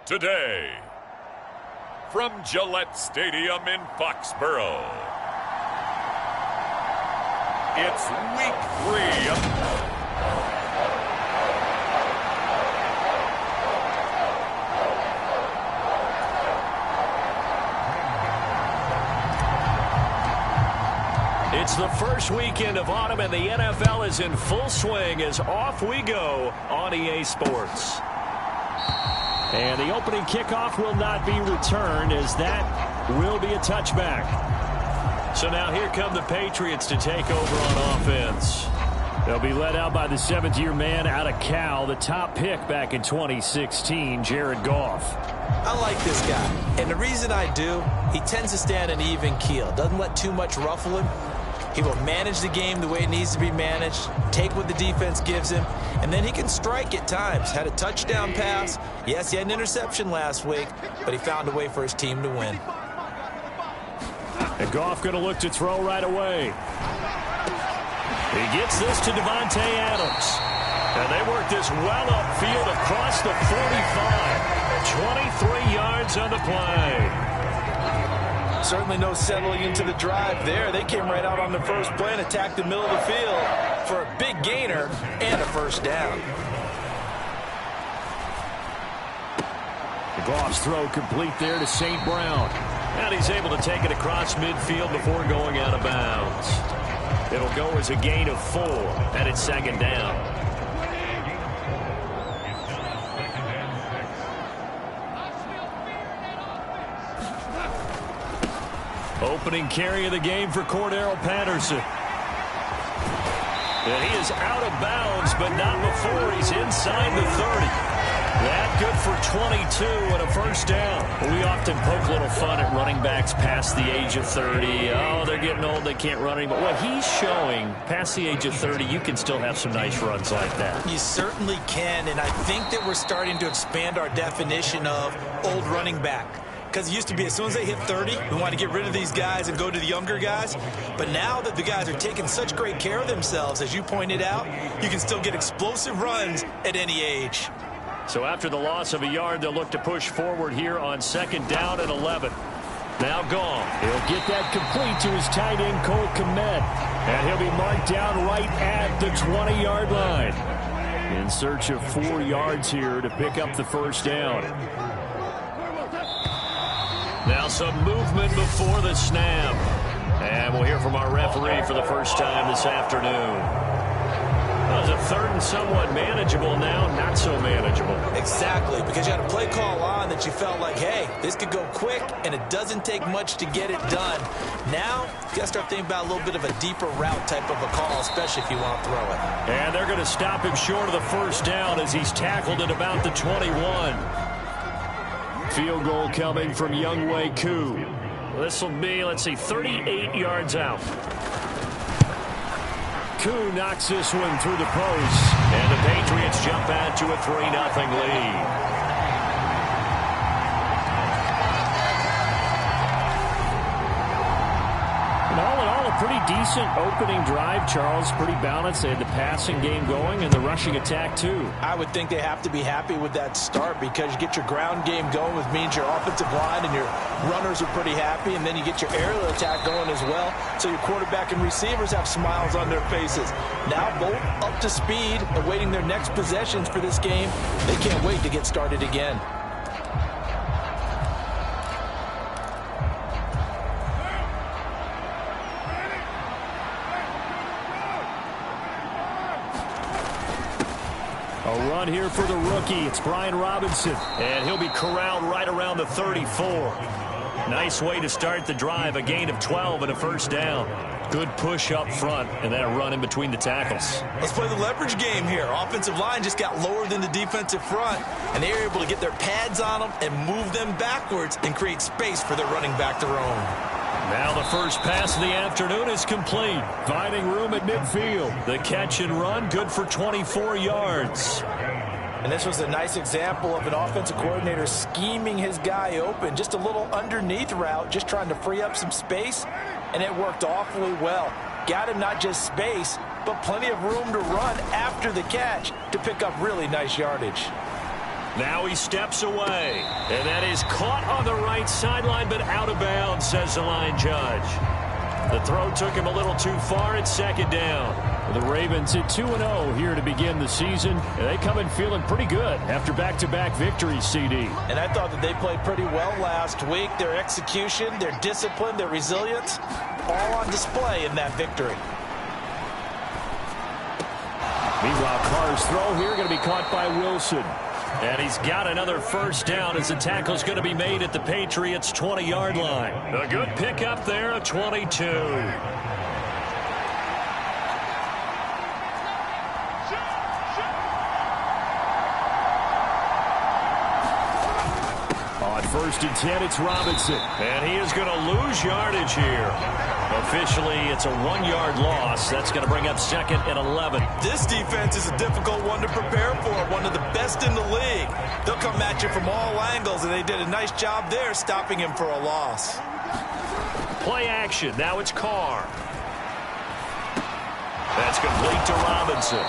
Today, from Gillette Stadium in Foxborough, it's week 3 of... It's the first weekend of autumn, and the NFL is in full swing as off we go on EA Sports. And the opening kickoff will not be returned, as that will be a touchback. So now here come the Patriots to take over on offense. They'll be led out by the 7th-year man out of Cal, the top pick back in 2016, Jared Goff. I like this guy, and the reason I do, he tends to stand an even keel, doesn't let too much ruffle him. He will manage the game the way it needs to be managed, take what the defense gives him, and then he can strike at times. Had a touchdown pass. Yes, he had an interception last week, but he found a way for his team to win. And Goff going to look to throw right away. He gets this to Devontae Adams. And they work this well upfield across the 45. 23 yards on the play. Certainly no settling into the drive there. They came right out on the first play and attacked the middle of the field for a big gainer and a first down. The Goff's throw complete there to St. Brown. And he's able to take it across midfield before going out of bounds. It'll go as a gain of 4, and it's second down. Opening carry of the game for Cordero Patterson. And he is out of bounds, but not before he's inside the 30. That good for 22 and a first down. We often poke a little fun at running backs past the age of 30. Oh, they're getting old, they can't run anymore. What he's showing, past the age of 30, you can still have some nice runs like that. You certainly can, and I think that we're starting to expand our definition of old running back. Because it used to be as soon as they hit 30, we want to get rid of these guys and go to the younger guys. But now that the guys are taking such great care of themselves, as you pointed out, you can still get explosive runs at any age. So after the loss of a yard, they'll look to push forward here on second down and 11. Now gone. He'll get that complete to his tight end, Comin. And he'll be marked down right at the 20-yard line. In search of 4 yards here to pick up the first down. Now some movement before the snap. And we'll hear from our referee for the first time this afternoon. That was a third and somewhat manageable, now not so manageable. Exactly, because you had a play call on that you felt like, hey, this could go quick, and it doesn't take much to get it done. Now, you got to start thinking about a little bit of a deeper route type of a call, especially if you want to throw it. And they're going to stop him short of the first down as he's tackled at about the 21. Field goal coming from Younghoe Koo. This will be, let's see, 38 yards out. Koo knocks this one through the post. And the Patriots jump out to a 3-0 lead. Pretty decent opening drive, Charles. Pretty balanced. They had the passing game going and the rushing attack, too. I would think they have to be happy with that start because you get your ground game going, which means your offensive line and your runners are pretty happy, and then you get your aerial attack going as well. So your quarterback and receivers have smiles on their faces. Now both up to speed, awaiting their next possessions for this game. They can't wait to get started again. A run here for the rookie. It's Brian Robinson. And he'll be corralled right around the 34. Nice way to start the drive. A gain of 12 and a first down. Good push up front and that run in between the tackles. Let's play the leverage game here. Offensive line just got lower than the defensive front, and they were able to get their pads on them and move them backwards and create space for their running back to roam. Now the first pass of the afternoon is complete. Finding room at midfield. The catch and run, good for 24 yards. And this was a nice example of an offensive coordinator scheming his guy open. Just a little underneath route, just trying to free up some space, and it worked awfully well. Got him not just space, but plenty of room to run after the catch to pick up really nice yardage. Now he steps away. And that is caught on the right sideline, but out of bounds, says the line judge. The throw took him a little too far. It's second down. The Ravens at 2-0 here to begin the season. They come in feeling pretty good after back-to-back victories, CD. And I thought that they played pretty well last week. Their execution, their discipline, their resilience, all on display in that victory. Meanwhile, Carr's throw here going to be caught by Wilson. And he's got another first down as the tackle's going to be made at the Patriots' 20-yard line. A good pickup there of 22. On 1st and 10, it's Robinson. And he is going to lose yardage here. Officially, it's a 1-yard loss. That's going to bring up 2nd and 11. This defense is a difficult one to prepare for, one of the best in the league. They'll come at you from all angles, and they did a nice job there stopping him for a loss. Play action. Now it's Carr. That's complete to Robinson.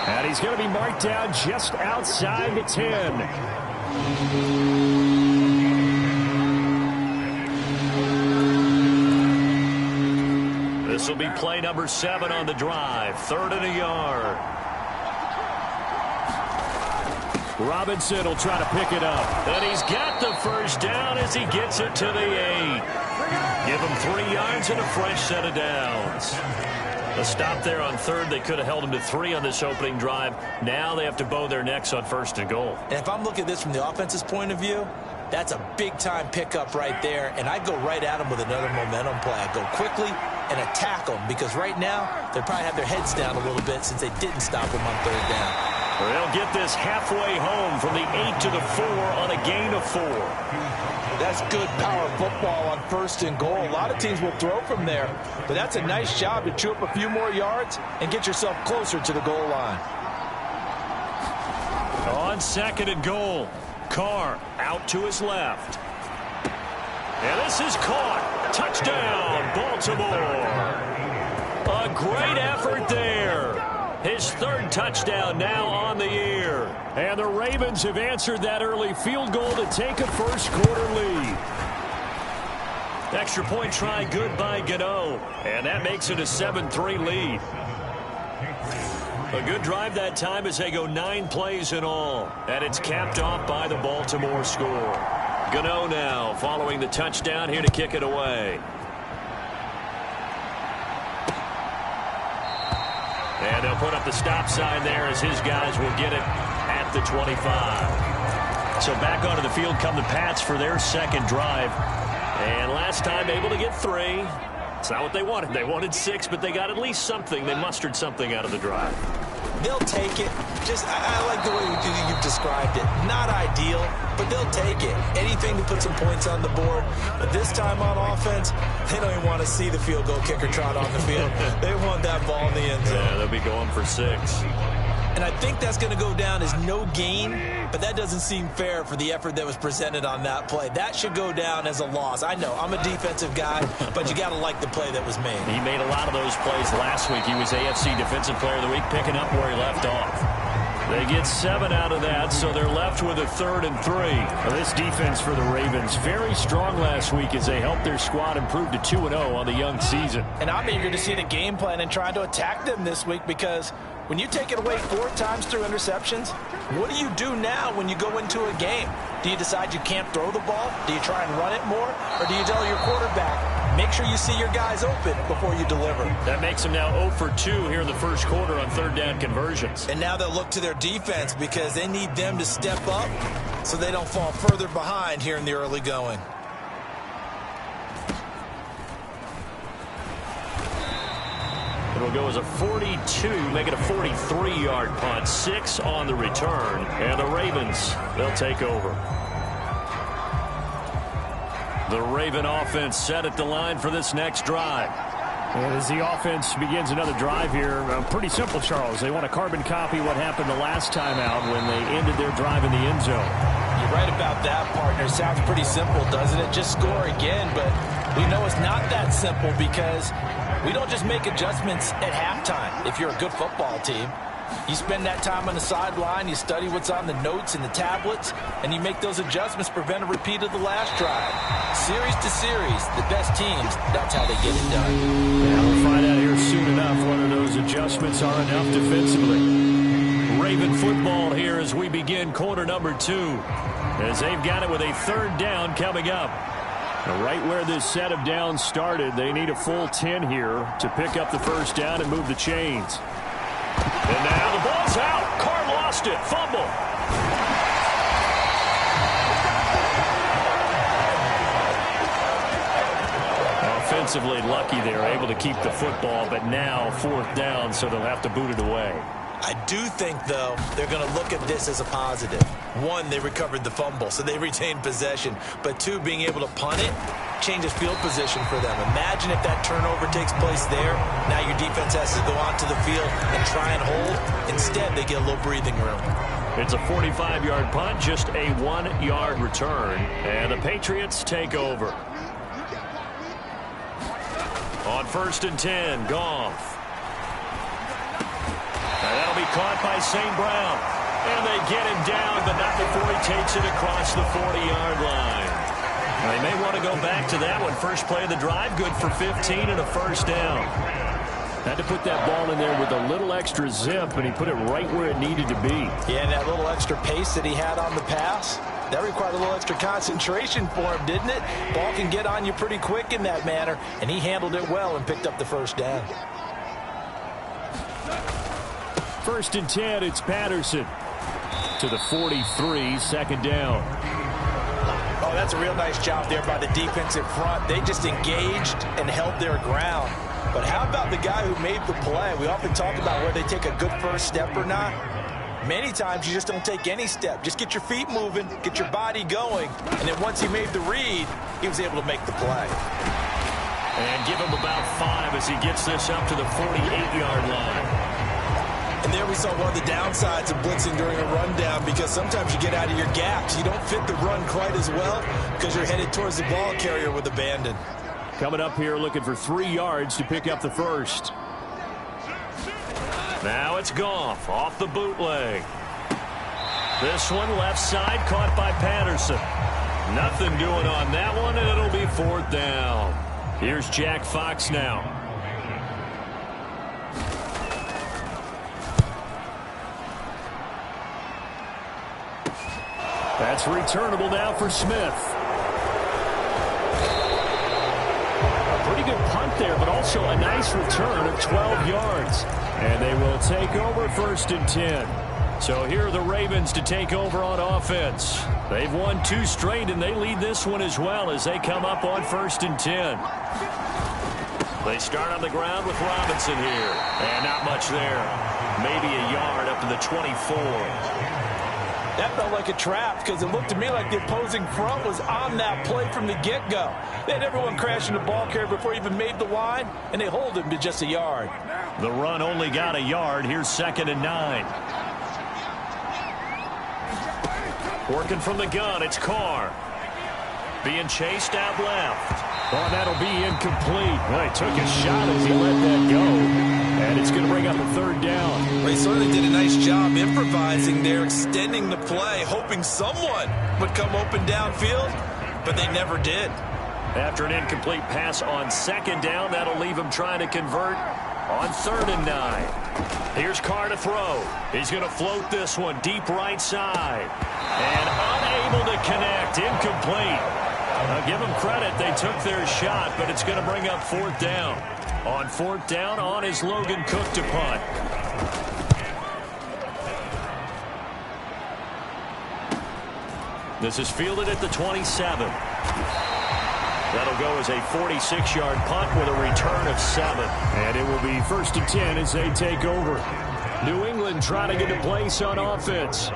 And he's going to be marked down just outside the 10. This will be play number 7 on the drive. 3rd and a yard. Robinson will try to pick it up. And he's got the first down as he gets it to the 8. Give him 3 yards and a fresh set of downs. A stop there on 3rd. They could have held him to 3 on this opening drive. Now they have to bow their necks on 1st and goal. And if I'm looking at this from the offense's point of view, that's a big-time pickup right there, and I'd go right at him with another momentum play. I'd go quickly and attack them, because right now they probably have their heads down a little bit since they didn't stop him on 3rd down. They'll get this halfway home from the 8 to the 4 on a gain of 4. That's good power football on 1st and goal. A lot of teams will throw from there, but that's a nice job to chew up a few more yards and get yourself closer to the goal line. On 2nd and goal, Carr out to his left. And this is caught. Touchdown, Baltimore. A great effort there. His 3rd touchdown now on the year. And the Ravens have answered that early field goal to take a first-quarter lead. Extra point try good by Gano. And that makes it a 7-3 lead. A good drive that time as they go 9 plays in all. And it's capped off by the Baltimore score. Gano now following the touchdown here to kick it away. And they'll put up the stop sign there as his guys will get it at the 25. So back onto the field come the Pats for their 2nd drive. And last time able to get 3. It's not what they wanted. They wanted 6, but they got at least something. They mustered something out of the drive. They'll take it. I like the way you've described it. Not ideal, but they'll take it. Anything to put some points on the board. But this time on offense, they don't even want to see the field goal kicker trot on the field. They want that ball in the end zone. Yeah, they'll be going for 6. And I think that's going to go down as no gain, but that doesn't seem fair for the effort that was presented on that play. That should go down as a loss. I know, I'm a defensive guy, but you got to like the play that was made. He made a lot of those plays last week. He was AFC Defensive Player of the Week, picking up where he left off. They get 7 out of that, so they're left with a 3rd and 3. Well, this defense for the Ravens, very strong last week as they helped their squad improve to 2-0 on the young season. And I'm eager to see the game plan and trying to attack them this week, because when you take it away 4 times through interceptions, what do you do now when you go into a game? Do you decide you can't throw the ball? Do you try and run it more? Or do you tell your quarterback, make sure you see your guys open before you deliver? That makes them now 0 for 2 here in the 1st quarter on 3rd down conversions. And now they'll look to their defense because they need them to step up so they don't fall further behind here in the early going. It'll go as a 42, make it a 43-yard punt. 6 on the return. And the Ravens, they'll take over. The Raven offense set at the line for this next drive. And as the offense begins another drive here, pretty simple, Charles. They want to carbon copy what happened the last time out when they ended their drive in the end zone. You're right about that, partner. Sounds pretty simple, doesn't it? Just score again, but we know it's not that simple because we don't just make adjustments at halftime if you're a good football team. You spend that time on the sideline, you study what's on the notes and the tablets, and you make those adjustments to prevent a repeat of the last drive. Series to series, the best teams, that's how they get it done. Yeah, we'll find out here soon enough whether those adjustments are enough defensively. Raven football here as we begin quarter number 2, as they've got it with a third down coming up. Right where this set of downs started, they need a full 10 here to pick up the first down and move the chains. And now the ball's out. Carr lost it. Fumble. Offensively lucky they're able to keep the football, but now fourth down, so they'll have to boot it away. I do think, though, they're going to look at this as a positive. One, they recovered the fumble, so they retained possession. But two, being able to punt it changes field position for them. Imagine if that turnover takes place there. Now your defense has to go onto the field and try and hold. Instead, they get a little breathing room. It's a 45-yard punt, just a 1-yard return. And the Patriots take over. On 1st and 10, Goff. And that'll be caught by St. Brown. And they get him down, but not before he takes it across the 40-yard line. Now, they may want to go back to that one. First play of the drive, good for 15 and a first down. Had to put that ball in there with a little extra zip, and he put it right where it needed to be. Yeah, and that little extra pace that he had on the pass, that required a little extra concentration for him, didn't it? Ball can get on you pretty quick in that manner, and he handled it well and picked up the first down. 1st and 10, it's Patterson to the 43, second down. Oh, that's a real nice job there by the defensive front. They just engaged and held their ground. But how about the guy who made the play? We often talk about whether they take a good first step or not. Many times you just don't take any step. Just get your feet moving, get your body going, and then once he made the read, he was able to make the play. And give him about 5 as he gets this up to the 48-yard line. And there we saw one of the downsides of blitzing during a rundown, because sometimes you get out of your gaps. You don't fit the run quite as well because you're headed towards the ball carrier with abandon. Coming up here looking for 3 yards to pick up the first. Now it's Goff off the bootleg. This one left side caught by Patterson. Nothing doing on that one, and it'll be fourth down. Here's Jack Fox now. That's returnable now for Smith. A pretty good punt there, but also a nice return of 12 yards. And they will take over 1st and 10. So here are the Ravens to take over on offense. They've won 2 straight, and they lead this one as well as they come up on 1st and 10. They start on the ground with Robinson here. And not much there. Maybe a yard up to the 24. That felt like a trap because it looked to me like the opposing front was on that play from the get-go. They had everyone crashing the ball carrier before he even made the line, and they hold him to just a yard. The run only got a yard. Here's 2nd and 9. Working from the gun, it's Carr. Being chased out left. Oh, that'll be incomplete. Well, he took a shot as he let that go. And it's going to bring up a third down. They certainly did a nice job improvising there, extending the play, hoping someone would come open downfield, but they never did. After an incomplete pass on 2nd down, that'll leave him trying to convert on 3rd and 9. Here's Carr to throw. He's going to float this one deep right side. And unable to connect, incomplete. Now give them credit, they took their shot, but it's going to bring up 4th down. On 4th down, on is Logan Cook to punt. This is fielded at the 27. That'll go as a 46-yard punt with a return of 7. And it will be 1st and 10 as they take over. New England trying to get a place on offense.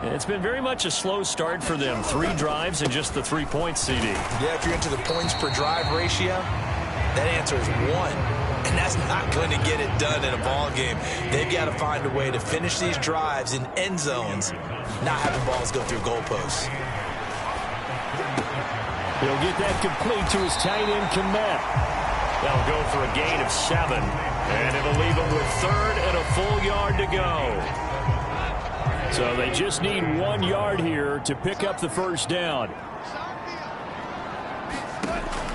It's been very much a slow start for them. 3 drives and just the 3-point CD. Yeah, if you're into the points per drive ratio, that answer is 1. And that's not going to get it done in a ball game. They've got to find a way to finish these drives in end zones, not having balls go through goalposts. He'll get that complete to his tight end, Comin. That'll go for a gain of 7. And it'll leave them with third and a full yard to go. So they just need 1 yard here to pick up the first down.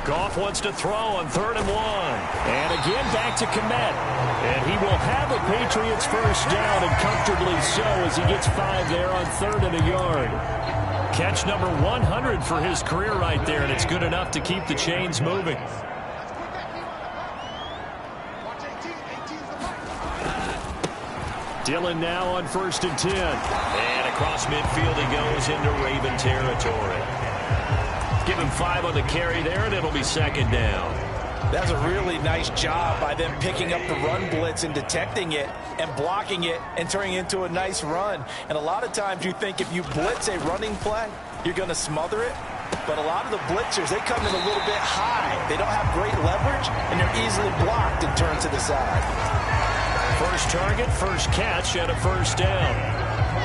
Goff wants to throw on 3rd and 1. And again back to Comin. And he will have a Patriots first down, and comfortably so, as he gets 5 there on 3rd and a yard. Catch number 100 for his career right there, and it's good enough to keep the chains moving. Dillon now on 1st and 10. And across midfield he goes into Raven territory. Give him 5 on the carry there, and it'll be 2nd down. That's a really nice job by them picking up the run blitz and detecting it and blocking it and turning it into a nice run. And a lot of times you think if you blitz a running play, you're going to smother it. But a lot of the blitzers, they come in a little bit high. They don't have great leverage, and they're easily blocked and turned to the side. First target, first catch, and a first down.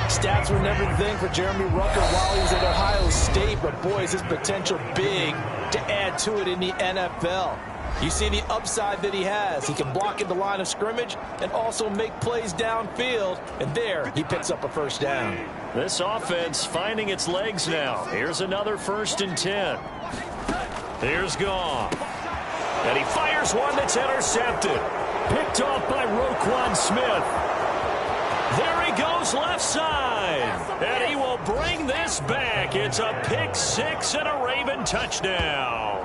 Stats were never the thing for Jeremy Rucker while he was at Ohio State, but boy, is his potential big to add to it in the NFL. You see the upside that he has. He can block at the line of scrimmage and also make plays downfield, and there he picks up a first down. This offense finding its legs now. Here's another 1st and 10. Here's Goff. And he fires one that's intercepted. Picked off by Roquan Smith. There he goes left side. And he will bring this back. It's a pick 6 and a Raven touchdown.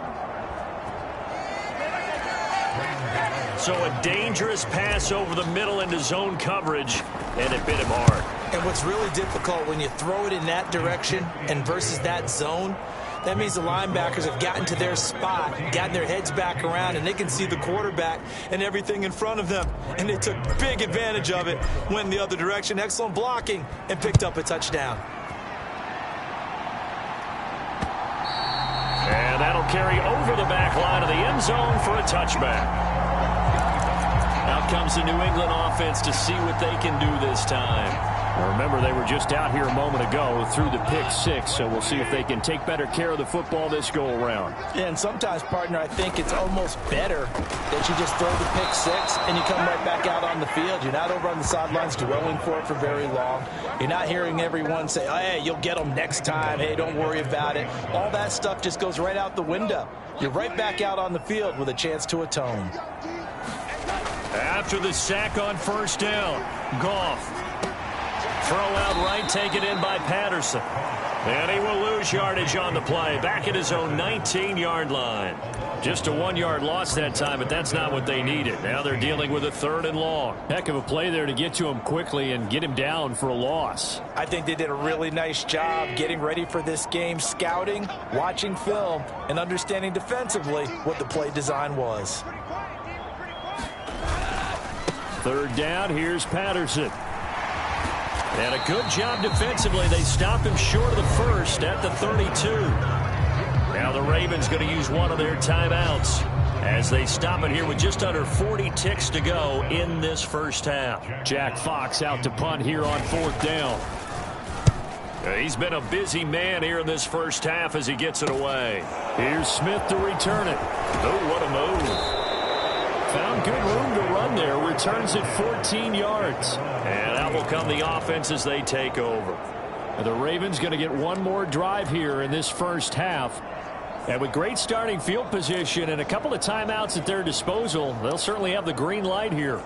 So a dangerous pass over the middle into zone coverage, and it bit him hard. And what's really difficult when you throw it in that direction and versus that zone, that means the linebackers have gotten to their spot, gotten their heads back around, and they can see the quarterback and everything in front of them. And they took big advantage of it, went the other direction, excellent blocking, and picked up a touchdown. And that'll carry over the back line of the end zone for a touchback. Out comes the New England offense to see what they can do this time. Remember, they were just out here a moment ago through the pick 6, so we'll see if they can take better care of the football this go-around. Yeah, and sometimes, partner, I think it's almost better that you just throw the pick 6 and you come right back out on the field. You're not over on the sidelines dwelling for it for very long. You're not hearing everyone say, oh, hey, you'll get them next time. Hey, don't worry about it. All that stuff just goes right out the window. You're right back out on the field with a chance to atone. After the sack on 1st down, Goff. Throw out right, taken in by Patterson. And he will lose yardage on the play, back at his own 19-yard line. Just a 1-yard loss that time, but that's not what they needed. Now they're dealing with a 3rd and long. Heck of a play there to get to him quickly and get him down for a loss. I think they did a really nice job getting ready for this game, scouting, watching film, and understanding defensively what the play design was. 3rd down, here's Patterson. And a good job defensively. They stop him short of the first at the 32. Now the Ravens going to use one of their timeouts as they stop it here with just under 40 ticks to go in this first half. Jack Fox out to punt here on 4th down. He's been a busy man here in this first half as he gets it away. Here's Smith to return it. Oh, what a move. Found good room to run there. Returns it 14 yards. And out will come the offense as they take over. The Ravens going to get one more drive here in this first half. And with great starting field position and a couple of timeouts at their disposal, they'll certainly have the green light here.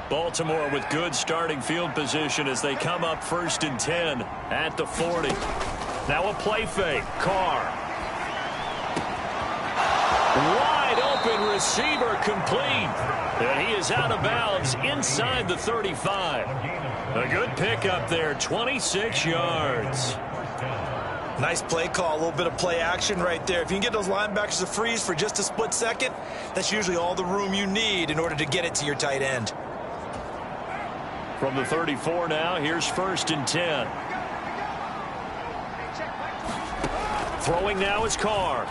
Baltimore with good starting field position as they come up 1st and 10 at the 40. Now a play fake. Carr. Wide open receiver complete. And he is out of bounds inside the 35. A good pickup there, 26 yards. Nice play call, a little bit of play action right there. If you can get those linebackers to freeze for just a split second, that's usually all the room you need in order to get it to your tight end. From the 34 now, here's 1st and 10. Throwing now is Carr.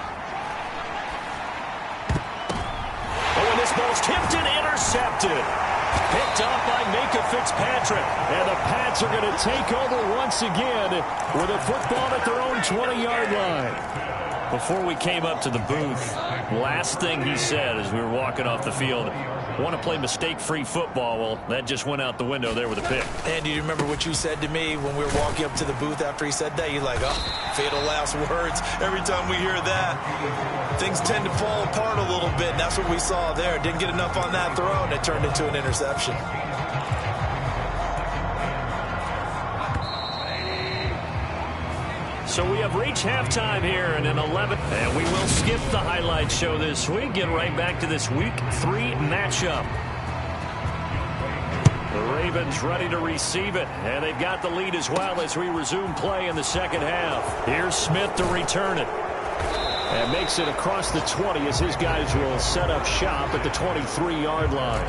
Oh, and this ball's tipped and intercepted. Picked up by Minka Fitzpatrick. And the Pats are going to take over once again with a football at their own 20-yard line. Before we came up to the booth, last thing he said as we were walking off the field, want to play mistake-free football. Well, that just went out the window there with a pick. And do you remember what you said to me when we were walking up to the booth after he said that? You're like, oh, fatal last words. Every time we hear that, things tend to fall apart a little bit. And that's what we saw there. Didn't get enough on that throw, and it turned into an interception. So we have reached halftime here in an 11. And we will skip the highlight show this week. Get right back to this Week 3 matchup. The Ravens ready to receive it. And they've got the lead as well as we resume play in the second half. Here's Smith to return it. And makes it across the 20 as his guys will set up shop at the 23-yard line.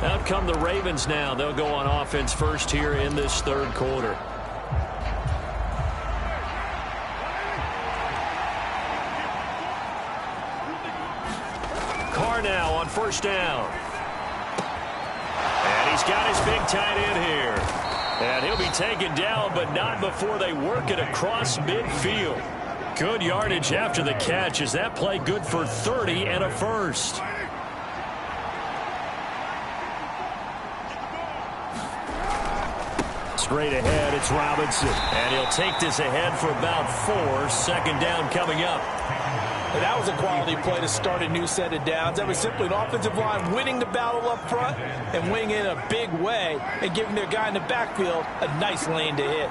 Out come the Ravens now. They'll go on offense first here in this third quarter. Carr now on first down. And he's got his big tight end here. And he'll be taken down, but not before they work it across midfield. Good yardage after the catch. Is that play good for 30 and a first? Straight ahead, it's Robinson. And he'll take this ahead for about 4. Second down coming up. And that was a quality play to start a new set of downs. That was simply an offensive line winning the battle up front and winning in a big way and giving their guy in the backfield a nice lane to hit.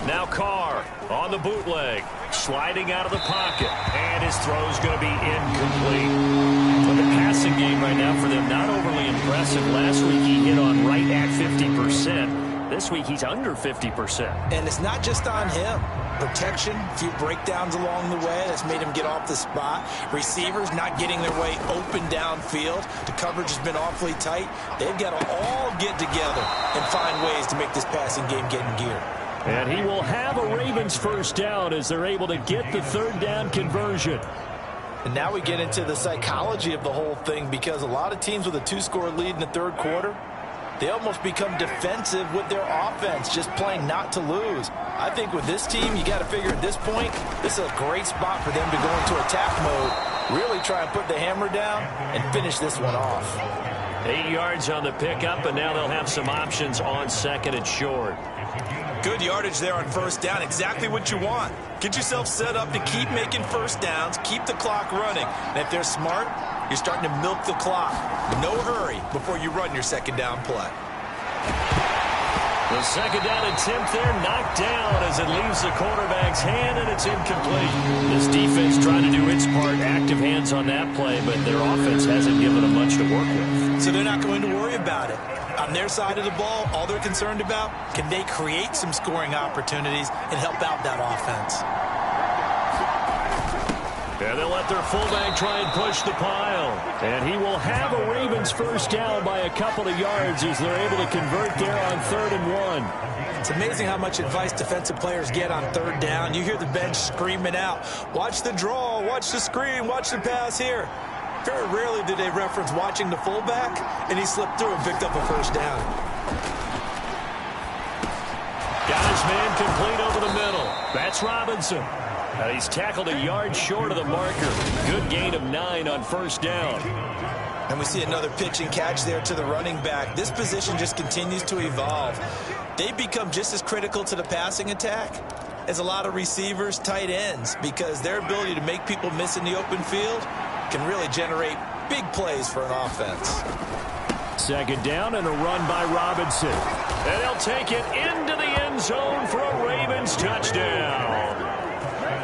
Now Carr on the bootleg, sliding out of the pocket, and his throw's going to be incomplete. But the passing game right now for them, not overly impressive. Last week he hit on right at 50%. This week he's under 50%. And it's not just on him. Protection, a few breakdowns along the way that's made him get off the spot. Receivers not getting their way open downfield. The coverage has been awfully tight. They've got to all get together and find ways to make this passing game get in gear. And he will have a Ravens first down as they're able to get the third down conversion. And now we get into the psychology of the whole thing, because a lot of teams with a 2-score lead in the third quarter, they almost become defensive with their offense, just playing not to lose. I think with this team, you got to figure at this point, this is a great spot for them to go into attack mode, really try and put the hammer down and finish this one off. 8 yards on the pickup, and now they'll have some options on second and short. Good yardage there on first down. Exactly what you want. Get yourself set up to keep making first downs, keep the clock running. And if they're smart, you're starting to milk the clock. No hurry before you run your second down play. The second down attempt there knocked down as it leaves the quarterback's hand, and it's incomplete. This defense trying to do its part, active hands on that play, but their offense hasn't given them much to work with. So they're not going to worry about it. On their side of the ball, all they're concerned about, can they create some scoring opportunities and help out that offense? And they'll let their fullback try and push the pile. And he will have a Ravens first down by a couple of yards as they're able to convert there on 3rd and 1. It's amazing how much advice defensive players get on third down. You hear the bench screaming out, watch the draw, watch the screen, watch the pass here. Very rarely do they reference watching the fullback, and he slipped through and picked up a first down. Got his man complete over the middle. That's Robinson. He's tackled a yard short of the marker. Good gain of 9 on first down. And we see another pitch and catch there to the running back. This position just continues to evolve. They become just as critical to the passing attack as a lot of receivers, tight ends, because their ability to make people miss in the open field can really generate big plays for an offense. Second down and a run by Robinson. And they'll take it into the end zone for a Ravens touchdown.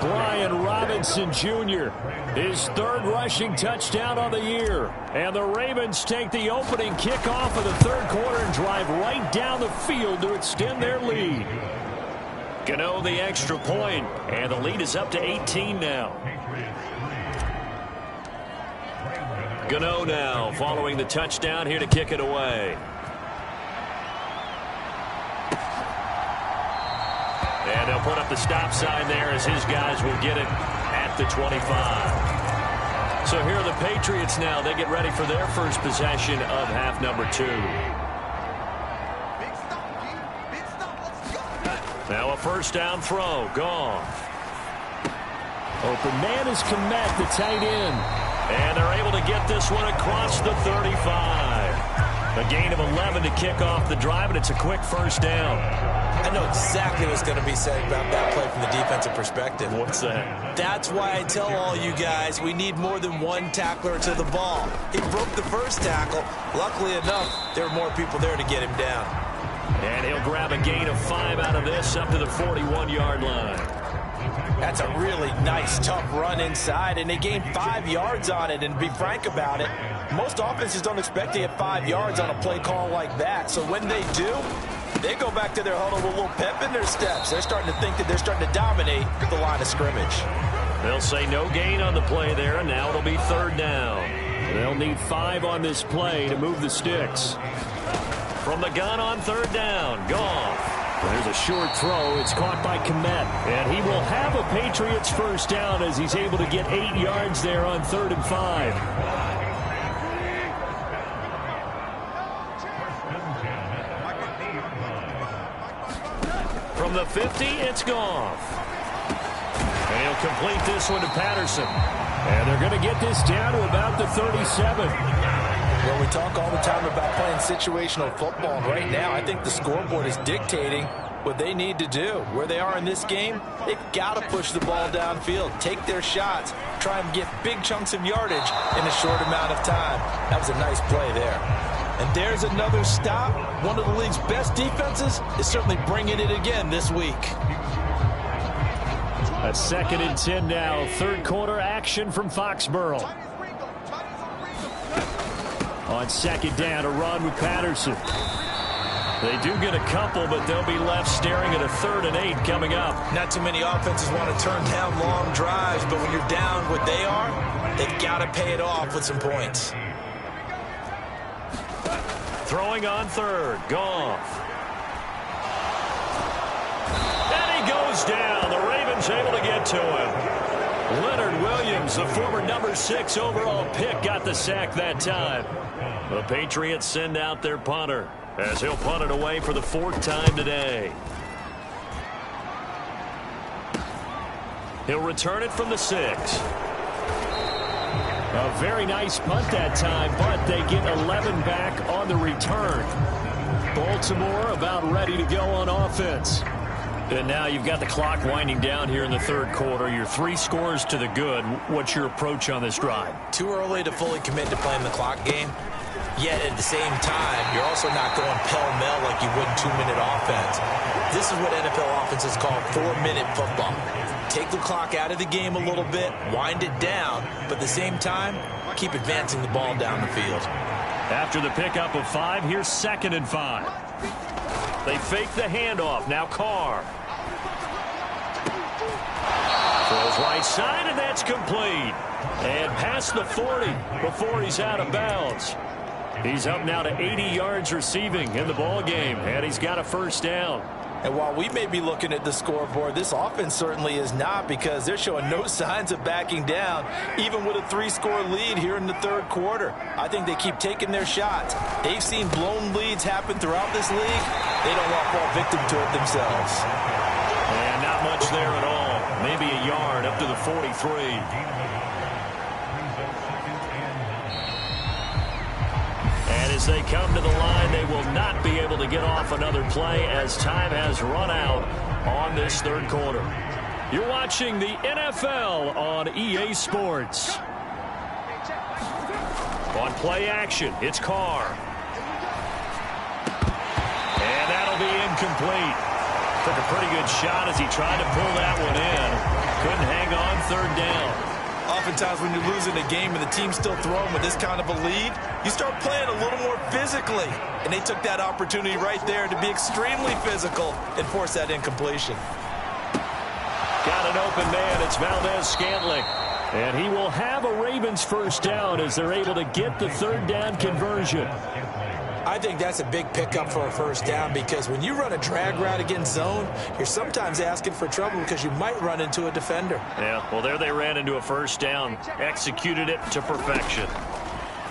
Brian Robinson Jr., his 3rd rushing touchdown on the year. And the Ravens take the opening kickoff of the third quarter and drive right down the field to extend their lead. Gano the extra point, and the lead is up to 18 now. Gano now following the touchdown here to kick it away. And they'll put up the stop sign there as his guys will get it at the 25. So here are the Patriots now. They get ready for their first possession of half number 2. Now a first down throw. Gone. Open man is Comin, the tight end. And they're able to get this one across the 35. A gain of 11 to kick off the drive, and it's a quick first down. I know exactly what's going to be said about that play from the defensive perspective. What's that? That's why I tell all you guys we need more than one tackler to the ball. He broke the first tackle. Luckily enough, there were more people there to get him down. And he'll grab a gain of 5 out of this up to the 41-yard line. That's a really nice, tough run inside, and they gained 5 yards on it. And to be frank about it, most offenses don't expect to get 5 yards on a play call like that. So when they do, they go back to their huddle with a little pep in their steps. They're starting to think that they're starting to dominate the line of scrimmage. They'll say no gain on the play there, and now it'll be third down. They'll need 5 on this play to move the sticks. From the gun on third down, Goff. There's a short throw. It's caught by Comin. And he will have a Patriots first down as he's able to get 8 yards there on 3rd and 5. From the 50, it's Goff. And he'll complete this one to Patterson. And they're going to get this down to about the 37. Well, we talk all the time about playing situational football, and right now I think the scoreboard is dictating what they need to do. Where they are in this game, they've got to push the ball downfield, take their shots, try and get big chunks of yardage in a short amount of time. That was a nice play there. And there's another stop. One of the league's best defenses is certainly bringing it again this week. A 2nd and 10 now. Third quarter action from Foxborough. On 2nd down, a run with Patterson. They do get a couple, but they'll be left staring at a 3rd and 8 coming up. Not too many offenses want to turn down long drives, but when you're down what they are, they've got to pay it off with some points. Throwing on 3rd, Goff. And he goes down. The Ravens able to get to him. Leonard Williams, the former number 6 overall pick, got the sack that time. The Patriots send out their punter as he'll punt it away for the 4th time today. He'll return it from the 6. A very nice punt that time, but they get 11 back on the return. Baltimore about ready to go on offense. And now you've got the clock winding down here in the 3rd quarter. You're 3 scores to the good. What's your approach on this drive? Too early to fully commit to playing the clock game. Yet at the same time, you're also not going pell-mell like you would in 2-minute offense. This is what NFL offenses call 4-minute football. Take the clock out of the game a little bit, wind it down, but at the same time, keep advancing the ball down the field. After the pickup of 5, here's 2nd and 5. They fake the handoff. Now Carr. Throws right side, and that's complete. And past the 40 before he's out of bounds. He's up now to 80 yards receiving in the ball game, and he's got a first down. And while we may be looking at the scoreboard, this offense certainly is not, because they're showing no signs of backing down, even with a 3-score lead here in the 3rd quarter. I think they keep taking their shots. They've seen blown leads happen throughout this league. They don't want to fall victim to it themselves. And not much there at all. Maybe a yard up to the 43. And as they come to the line, they will not be able to get off another play as time has run out on this 3rd quarter. You're watching the NFL on EA Sports. On play action, it's Carr. And that'll be incomplete. Took a pretty good shot as he tried to pull that one in. Couldn't hang on 3rd down. Oftentimes when you're losing a game and the team's still throwing with this kind of a lead, you start playing a little more physically. And they took that opportunity right there to be extremely physical and force that incompletion. Got an open man. It's Valdez-Scantling. And he will have a Ravens first down as they're able to get the 3rd down conversion. I think that's a big pickup for a first down, because when you run a drag route against zone, you're sometimes asking for trouble because you might run into a defender. Yeah, well, there they ran into a first down. Executed it to perfection.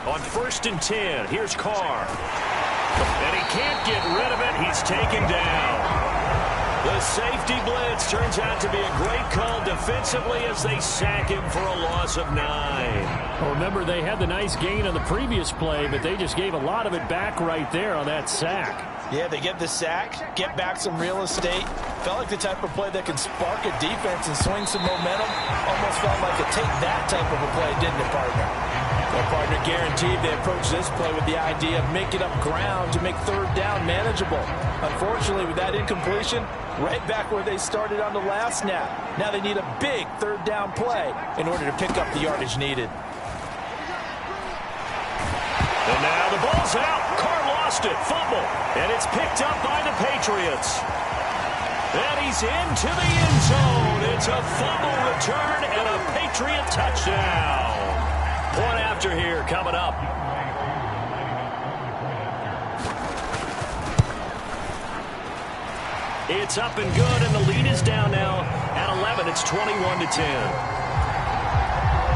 On 1st and 10, here's Carr. And he can't get rid of it. He's taken down. The The safety blitz turns out to be a great call defensively as they sack him for a loss of 9. Well, remember, they had the nice gain on the previous play, but they just gave a lot of it back right there on that sack. Yeah, they get the sack, get back some real estate. Felt like the type of play that can spark a defense and swing some momentum. Almost felt like a take that type of a play, didn't it, partner? Well, partner, guaranteed they approach this play with the idea of making up ground to make third down manageable. Unfortunately, with that incompletion, right back where they started on the last snap. Now they need a big third down play in order to pick up the yardage needed. And now the ball's out. Carr lost it. Fumble. And it's picked up by the Patriots. And he's into the end zone. It's a fumble return and a Patriot touchdown. Point after here coming up. It's up and good, and the lead is down now at 11. It's 21-10.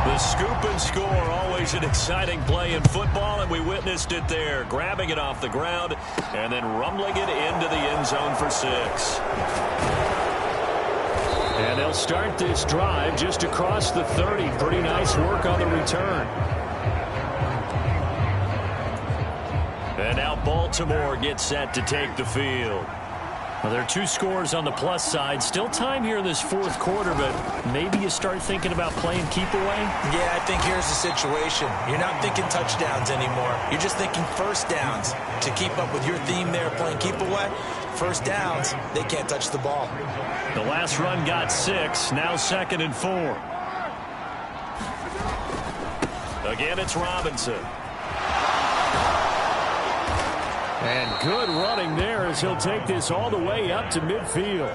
The scoop and score, always an exciting play in football, and we witnessed it there, grabbing it off the ground and then rumbling it into the end zone for 6. And they'll start this drive just across the 30. Pretty nice work on the return. And now Baltimore gets set to take the field. Well, there are 2 scores on the plus side. Still time here in this fourth quarter, but maybe you start thinking about playing keep away? Yeah, I think here's the situation. You're not thinking touchdowns anymore. You're just thinking first downs. To keep up with your theme there, playing keep away, first downs, they can't touch the ball. The last run got 6, now 2nd and 4. Again, it's Robinson. And good running there as he'll take this all the way up to midfield.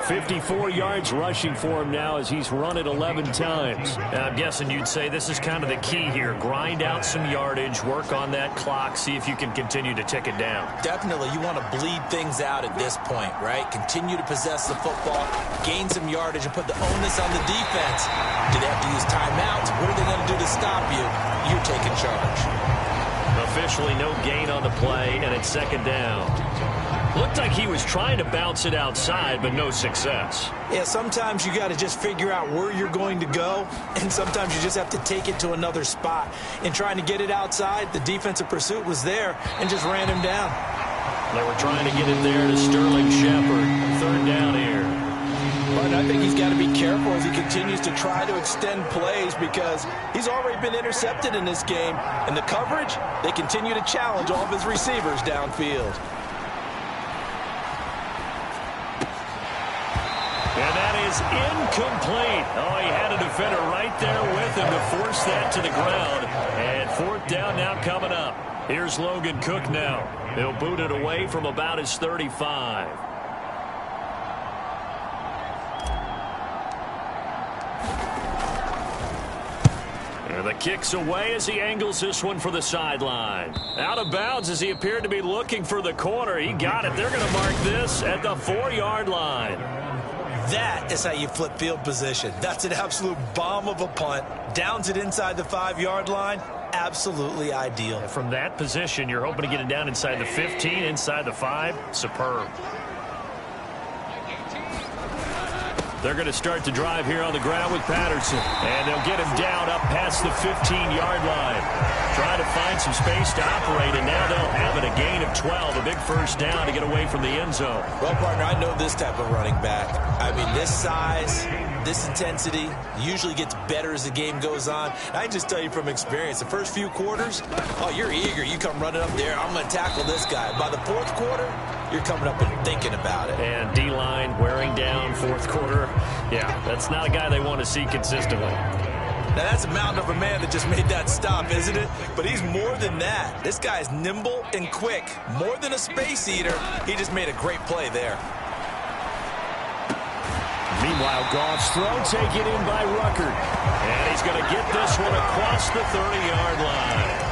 54 yards rushing for him now as he's run it 11 times. I'm guessing you'd say this is kind of the key here. Grind out some yardage, work on that clock, see if you can continue to tick it down. Definitely, you want to bleed things out at this point, right? Continue to possess the football, gain some yardage, and put the onus on the defense. Do they have to use timeouts? What are they going to do to stop you? You're taking charge. Officially no gain on the play, and it's 2nd down. Looked like he was trying to bounce it outside, but no success. Yeah, sometimes you got to just figure out where you're going to go, and sometimes you just have to take it to another spot. In trying to get it outside, the defensive pursuit was there and just ran him down. They were trying to get it there to Sterling Shepard. 3rd down here. But I think he's got to be careful as he continues to try to extend plays because he's already been intercepted in this game. And the coverage, they continue to challenge all of his receivers downfield. And that is incomplete. Oh, he had a defender right there with him to force that to the ground. And 4th down now coming up. Here's Logan Cook now. He'll boot it away from about his 35. And the kick's away as he angles this one for the sideline. Out of bounds as he appeared to be looking for the corner. He got it. They're going to mark this at the 4-yard line. That is how you flip field position. That's an absolute bomb of a punt. Downs it inside the 5-yard line. Absolutely ideal. From that position, you're hoping to get it down inside the 15, inside the 5. Superb. They're going to start the drive here on the ground with Patterson. And they'll get him down up past the 15-yard line. Trying to find some space to operate, and now they'll have it. A gain of 12, a big first down to get away from the end zone. Well, partner, I know this type of running back. I mean, this size, this intensity usually gets better as the game goes on. I can just tell you from experience, the first few quarters, oh, you're eager. You come running up there, I'm going to tackle this guy. By the 4th quarter, you're coming up and thinking about it. And D-line wearing down 4th quarter. Yeah, that's not a guy they want to see consistently. Now, that's a mountain of a man that just made that stop, isn't it? But he's more than that. This guy's nimble and quick. More than a space eater. He just made a great play there. Meanwhile, Goff's throw taken in by Ruckert. And he's going to get this one across the 30-yard line.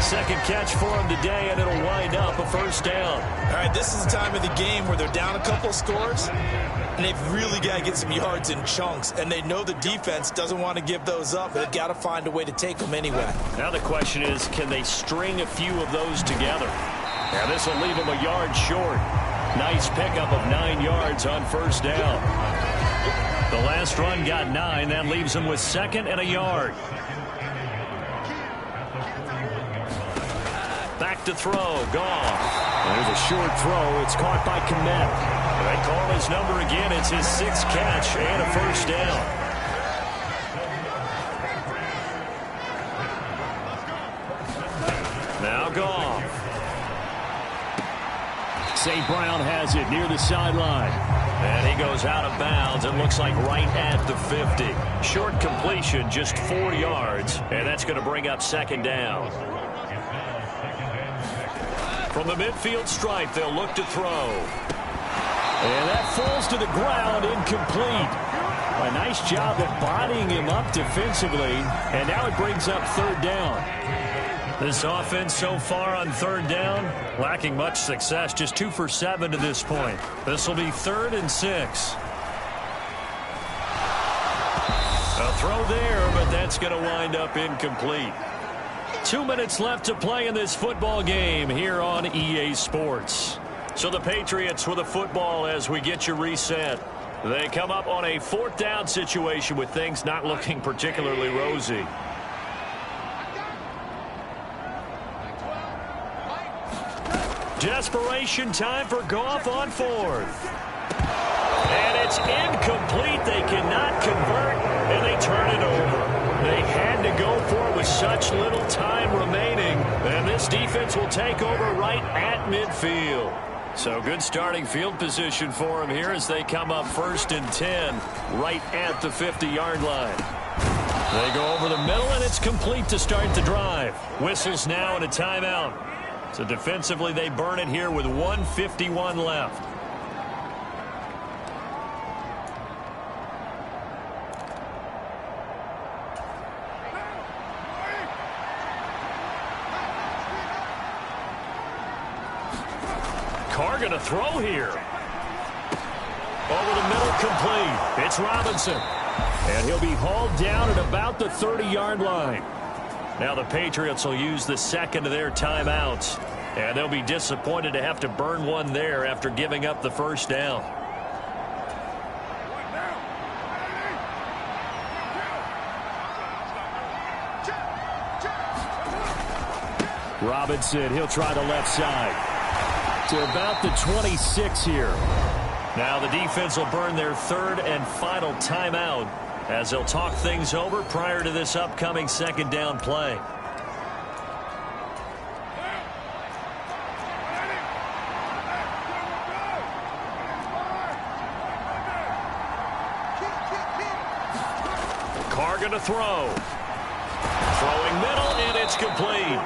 2nd catch for him today, and it'll wind up a first down. All right, this is the time of the game where they're down a couple scores, and they've really got to get some yards in chunks, and they know the defense doesn't want to give those up, but they've got to find a way to take them anyway. Now the question is, can they string a few of those together? Now this will leave them a yard short. Nice pickup of 9 yards on first down. The last run got 9. That leaves him with 2nd and a yard. Back to throw. Goff. There's a short throw. It's caught by Comin. They call his number again. It's his 6th catch and a first down. Now Goff. St. Brown has it near the sideline. And he goes out of bounds. It looks like right at the 50. Short completion, just 4 yards. And that's going to bring up 2nd down. From the midfield stripe, they'll look to throw. And that falls to the ground, incomplete. A nice job at bodying him up defensively. And now it brings up 3rd down. This offense so far on 3rd down, lacking much success. Just 2 for 7 to this point. This will be 3rd and 6. A throw there, but that's going to wind up incomplete. 2 minutes left to play in this football game here on EA Sports. So the Patriots with the football as we get you reset. They come up on a 4th down situation with things not looking particularly rosy. Desperation time for Goff on 4th. And it's incomplete. They cannot convert, and they turn it over. They had to go for it with such little time remaining. And this defense will take over right at midfield. So good starting field position for them here as they come up 1st and 10 right at the 50-yard line. They go over the middle, and it's complete to start the drive. Whistles now and a timeout. So defensively, they burn it here with 1:51 left. Carr going to throw here. Over the middle, complete. It's Robinson. And he'll be hauled down at about the 30-yard line. Now the Patriots will use the 2nd of their timeouts. And they'll be disappointed to have to burn one there after giving up the 1st down. Robinson, he'll try the left side. To about the 26 here. Now the defense will burn their 3rd and final timeout as they'll talk things over prior to this upcoming 2nd down play. Carr going to throw. Throwing middle, and it's complete.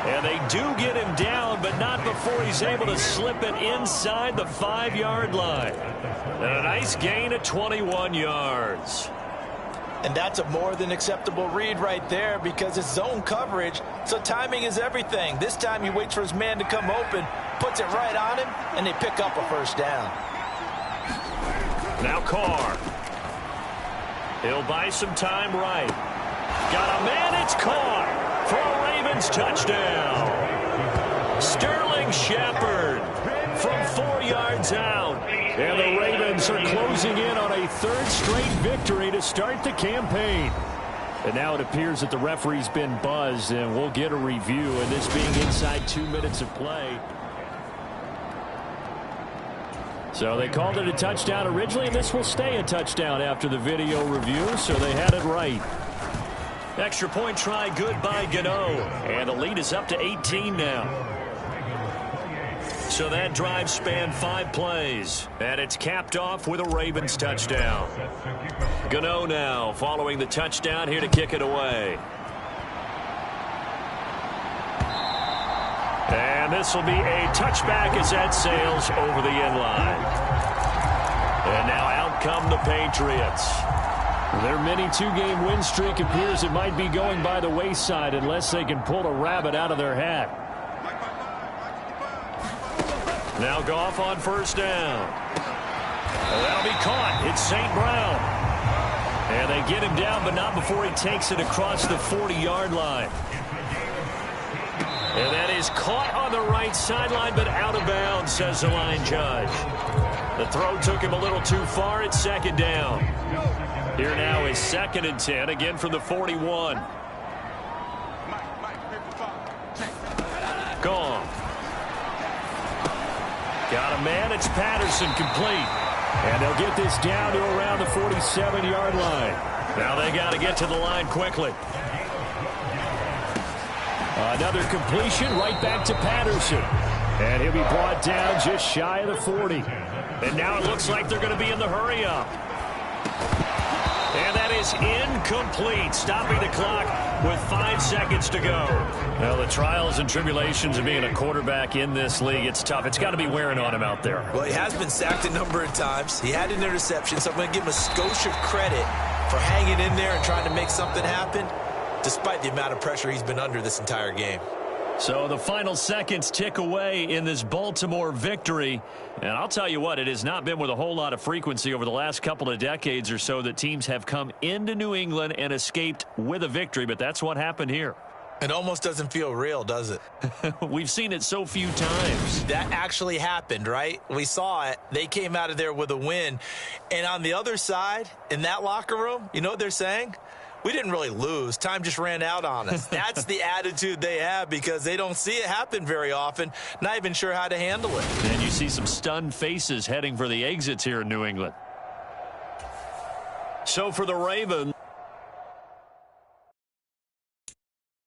And they do get him down, but not before he's able to slip it inside the 5-yard line. And a nice gain of 21 yards. And that's a more than acceptable read right there because it's zone coverage, so timing is everything. This time he waits for his man to come open, puts it right on him, and they pick up a 1st down. Now Carr. He'll buy some time right. Got a man, it's caught for a Ravens touchdown. Sterling Shepard from 4 yards out. And the Ravens are closing in on a 3rd straight victory to start the campaign. And now it appears that the referee's been buzzed, and we'll get a review, and this being inside 2 minutes of play. So they called it a touchdown originally, and this will stay a touchdown after the video review, so they had it right. Extra point try, good by Gano. And the lead is up to 18 now. So that drive spanned 5 plays. And it's capped off with a Ravens touchdown. Gano now following the touchdown here to kick it away. And this will be a touchback as that sails over the end line. And now out come the Patriots. Their mini 2-game win streak appears it might be going by the wayside unless they can pull a rabbit out of their hat. Now Goff on 1st down. That'll be caught. It's St. Brown. And they get him down, but not before he takes it across the 40-yard line. And that is caught on the right sideline, but out of bounds, says the line judge. The throw took him a little too far. It's second down. Here now is 2nd and 10, again from the 41. Gone. Got a man. It's Patterson, complete. And they'll get this down to around the 47-yard line. Now they got to get to the line quickly. Another completion right back to Patterson. And he'll be brought down just shy of the 40. And now it looks like they're going to be in the hurry-up. And that is incomplete, stopping the clock with 5 seconds to go. Well, the trials and tribulations of being a quarterback in this league, it's tough. It's got to be wearing on him out there. Well, he has been sacked a number of times. He had an interception, so I'm going to give him a skosh of credit for hanging in there and trying to make something happen, despite the amount of pressure he's been under this entire game. So the final seconds tick away in this Baltimore victory. And I'll tell you what, it has not been with a whole lot of frequency over the last couple of decades or so that teams have come into New England and escaped with a victory, but that's what happened here. It almost doesn't feel real, does it? We've seen it so few times. That actually happened, right? We saw it. They came out of there with a win. And on the other side, in that locker room, you know what they're saying? We didn't really lose. Time just ran out on us. That's the attitude they have because they don't see it happen very often, not even sure how to handle it. And you see some stunned faces heading for the exits here in New England. So for the Ravens,